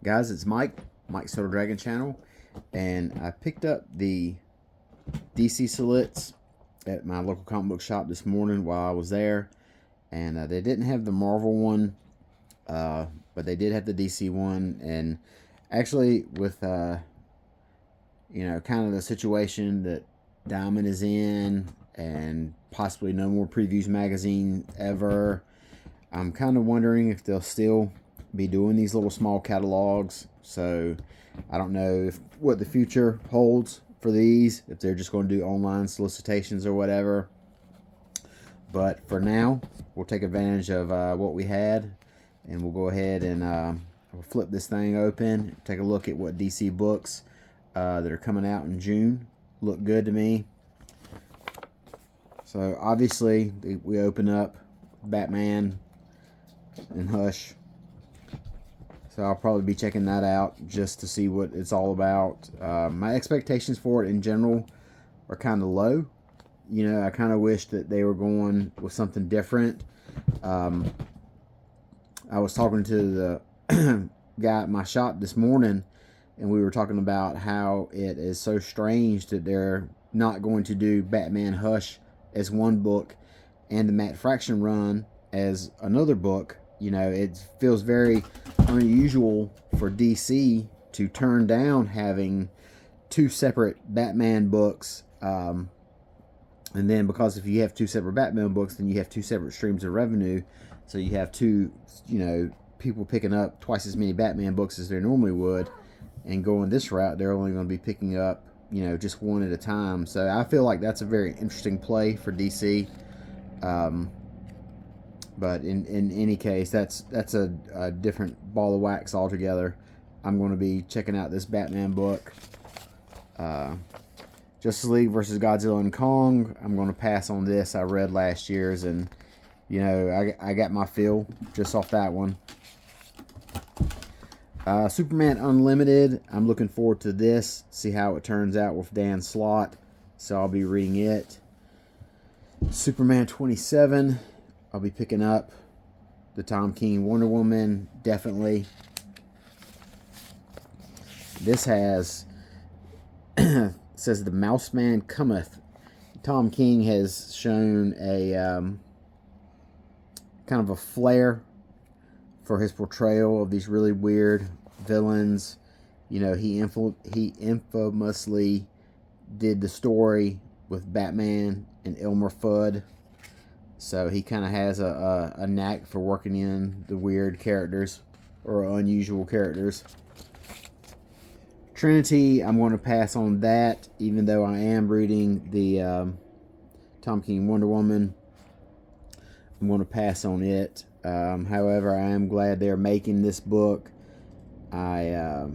Guys, it's Mike's Solar Dragon channel, and I picked up the DC Solicits at my local comic book shop this morning while I was there, and they didn't have the Marvel one, but they did have the DC one, and actually with kind of the situation that Diamond is in, and possibly no more previews magazine ever, I'm kind of wondering if they'll still be doing these little small catalogs. So I don't know what the future holds for these, if they're just going to do online solicitations or whatever. But for now, we'll take advantage of what we had, and we'll go ahead and we'll flip this thing open, take a look at what DC books that are coming out in June look good to me. So obviously we open up Batman and Hush, so I'll probably be checking that out just to see what it's all about. My expectations for it in general are kind of low. I kind of wish that they were going with something different. I was talking to the guy at my shop this morning, and we were talking about how it is so strange that they're not going to do Batman Hush as one book and the Matt Fraction run as another book. It feels very unusual for DC to turn down having two separate Batman books. And then, because if you have two separate Batman books, then you have two separate streams of revenue. So you have two, people picking up twice as many Batman books as they normally would. And going this route, they're only going to be picking up, just one at a time. So I feel like that's a very interesting play for DC. But in any case, that's a different ball of wax altogether. I'm going to be checking out this Batman book. Justice League versus Godzilla and Kong. I'm going to pass on this. I read last year's, and I got my fill just off that one. Superman Unlimited. I'm looking forward to this. See how it turns out with Dan Slott. So I'll be reading it. Superman 27. I'll be picking up the Tom King Wonder Woman, definitely. This has says the Mouse Man cometh. Tom King has shown a kind of a flair for his portrayal of these really weird villains. He infamously did the story with Batman and Elmer Fudd. So he kind of has a knack for working in the weird characters or unusual characters. Trinity, I'm going to pass on that, even though I am reading the Tom King Wonder Woman. I'm going to pass on it. However, I am glad they're making this book. I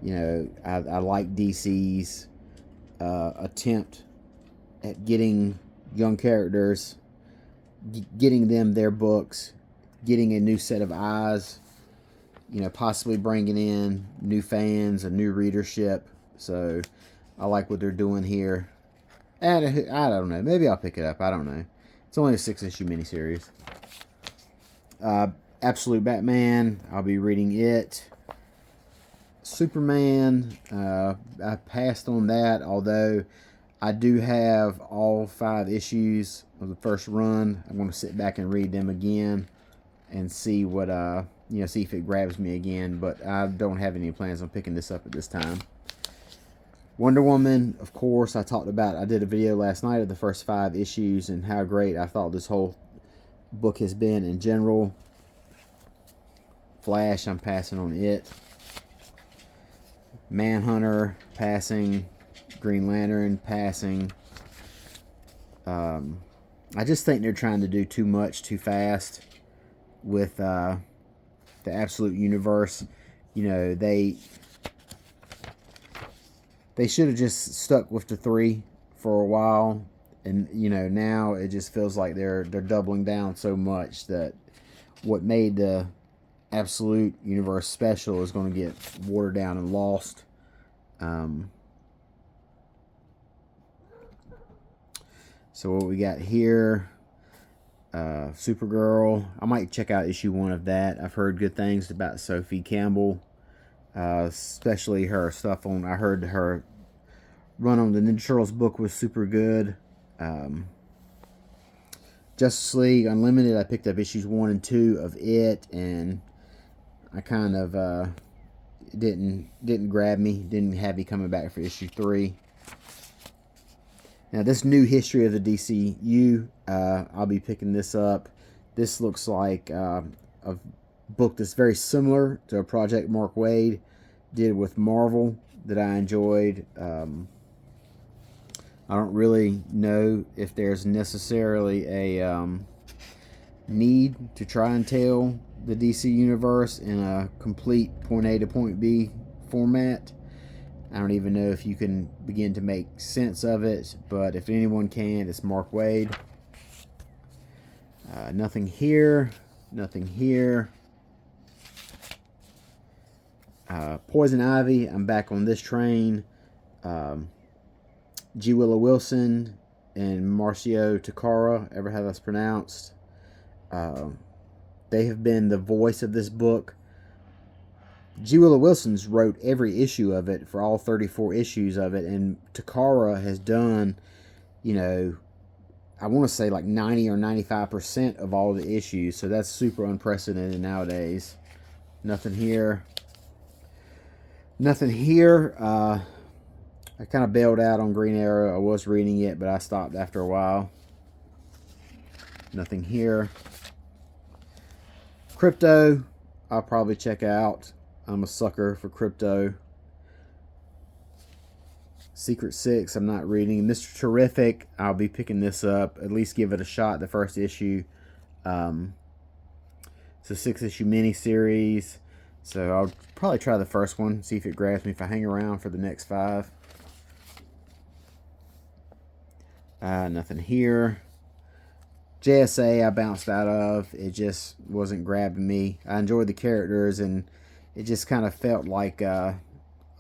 like DC's attempt at getting young characters, getting them their books, getting a new set of eyes, possibly bringing in new fans, a new readership. So I like what they're doing here. And I don't know, maybe I'll pick it up. I don't know. It's only a 6-issue miniseries. Absolute Batman, I'll be reading it. Superman, I passed on that, although I do have all 5 issues of the first run. I'm going to sit back and read them again and see what see if it grabs me again. But I don't have any plans on picking this up at this time. Wonder Woman, of course, I did a video last night of the first 5 issues and how great I thought this whole book has been in general. Flash, I'm passing on it. Manhunter, passing. Green Lantern, passing. I just think they're trying to do too much too fast with the Absolute Universe. They should have just stuck with the 3 for a while, and now it just feels like they're doubling down so much that what made the Absolute Universe special is going to get watered down and lost. So what we got here, Supergirl. I might check out issue 1 of that. I've heard good things about Sophie Campbell, especially her stuff on. I heard her run on the Ninja Turtles book was super good. Justice League Unlimited, I picked up issues 1 and 2 of it, and I kind of didn't grab me. Didn't have me coming back for issue 3. Now this new history of the DCU, I'll be picking this up. This looks like a book that's very similar to a project Mark Waid did with Marvel that I enjoyed. I don't really know if there's necessarily a need to try and tell the DC universe in a complete point A to point B format. I don't even know if you can begin to make sense of it, but if anyone can, it's Mark Waid. Nothing here. Nothing here. Poison Ivy, I'm back on this train. G. Willow Wilson and Marcio Takara, ever how that's pronounced. They have been the voice of this book. G. Willow Wilson's wrote every issue of it for all 34 issues of it, and Takara has done, you know, I want to say like 90 or 95% of all the issues, so that's super unprecedented nowadays. Nothing here. Nothing here. I kind of bailed out on Green Arrow. I was reading it, but I stopped after a while. Nothing here. Crypto, I'll probably check out. I'm a sucker for crypto. Secret Six, I'm not reading. Mr. Terrific, I'll be picking this up. At least give it a shot, the first issue. It's a 6-issue miniseries. So I'll probably try the first one, see if it grabs me if I hang around for the next 5. Nothing here. JSA I bounced out of. It just wasn't grabbing me. I enjoyed the characters, and it just kind of felt like, you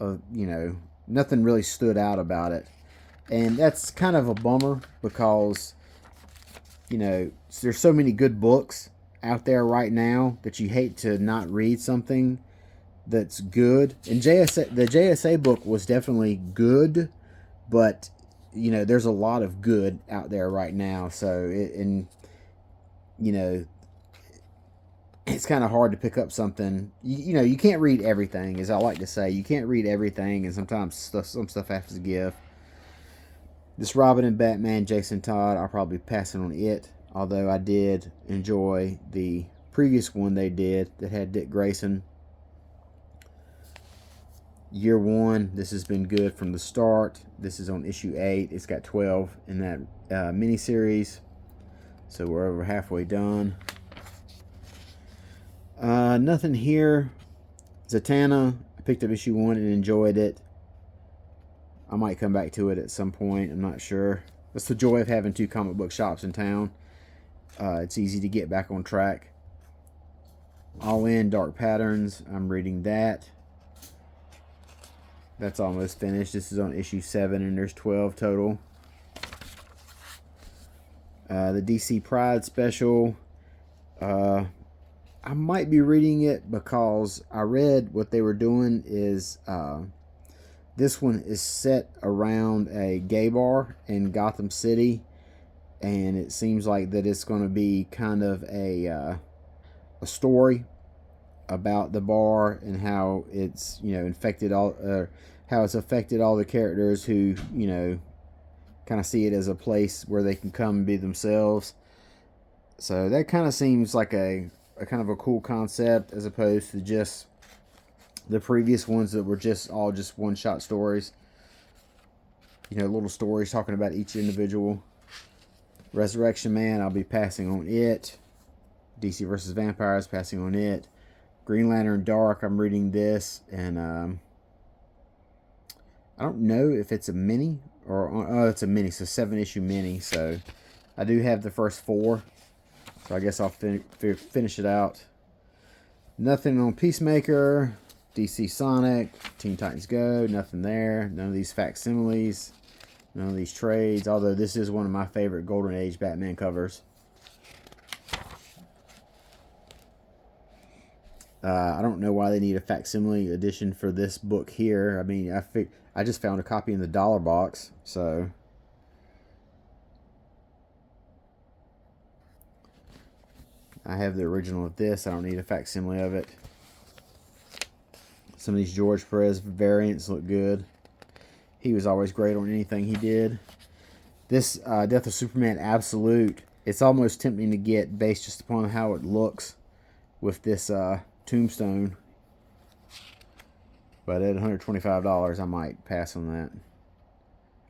know, nothing really stood out about it. And that's kind of a bummer because, you know, there's so many good books out there right now that you hate to not read something that's good. And the JSA book was definitely good, but you know, there's a lot of good out there right now. So, you know, it's kind of hard to pick up something. You know, you can't read everything, as I like to say. You can't read everything, and sometimes some stuff has to give. This Robin and Batman, Jason Todd, I'll probably be passing on it. Although I did enjoy the previous one they did that had Dick Grayson. Year 1, this has been good from the start. This is on issue 8. It's got 12 in that miniseries. So we're over halfway done. Nothing here. Zatanna, I picked up issue 1 and enjoyed it. I might come back to it at some point. I'm not sure. That's the joy of having 2 comic book shops in town. It's easy to get back on track. All In, Dark Patterns. I'm reading that. That's almost finished. This is on issue 7, and there's 12 total. The DC Pride special. I might be reading it because I read what they were doing is this one is set around a gay bar in Gotham City, and it seems like that it's going to be kind of a story about the bar and how it's, you know, how it's affected all the characters who, you know, kind of see it as a place where they can come and be themselves. So that kind of seems like a kind of a cool concept, as opposed to just the previous ones that were just all just one-shot stories. You know, little stories talking about each individual. Resurrection Man, I'll be passing on it. DC vs. Vampires, passing on it. Green Lantern Dark, I'm reading this, and I don't know if it's a mini or it's a mini, so 7-issue mini. So I do have the first 4, so I guess I'll finish it out. Nothing on Peacemaker, DC Sonic, Teen Titans Go. Nothing there. None of these facsimiles. None of these trades. Although this is one of my favorite Golden Age Batman covers. I don't know why they need a facsimile edition for this book here. I mean, I just found a copy in the dollar box, so I have the original of this. I don't need a facsimile of it. Some of these George Perez variants look good. He was always great on anything he did. This Death of Superman Absolute, it's almost tempting to get based just upon how it looks with this tombstone. But at $125, I might pass on that.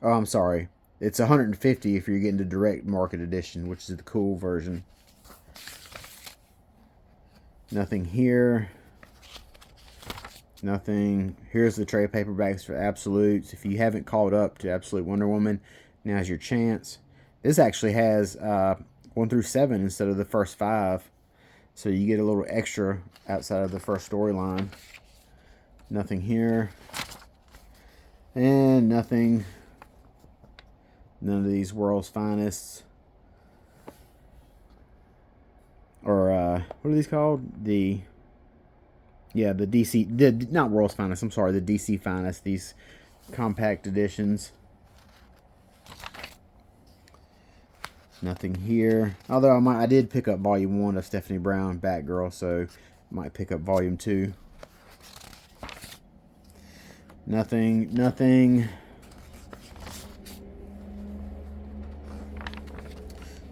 Oh, I'm sorry. It's $150 if you're getting the direct market edition, which is the cool version. Nothing here. Nothing. Here's the trade paperbacks for Absolutes. If you haven't caught up to Absolute Wonder Woman, now's your chance. This actually has 1 through 7 instead of the first 5. So you get a little extra outside of the first storyline. Nothing here. And nothing. None of these World's Finest. Or, what are these called? The DC, not World's Finest, I'm sorry, the DC Finest, these compact editions. Nothing here. Although I did pick up volume 1 of Stephanie Brown, Batgirl, so I might pick up volume 2. Nothing.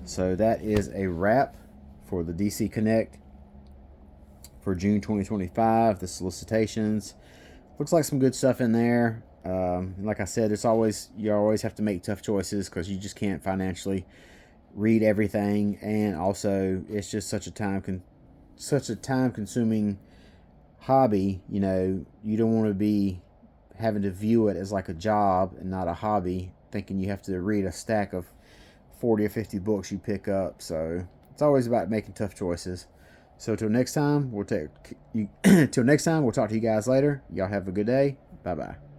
So that is a wrap for the DC Connect for June 2025. The solicitations. Looks like some good stuff in there. Like I said, you always have to make tough choices because you just can't financially read everything, and also it's just such a time-consuming hobby. You know, you don't want to be having to view it as like a job and not a hobby, thinking you have to read a stack of 40 or 50 books you pick up. So it's always about making tough choices. So till next time, we'll talk to you guys later. Y'all have a good day. Bye bye.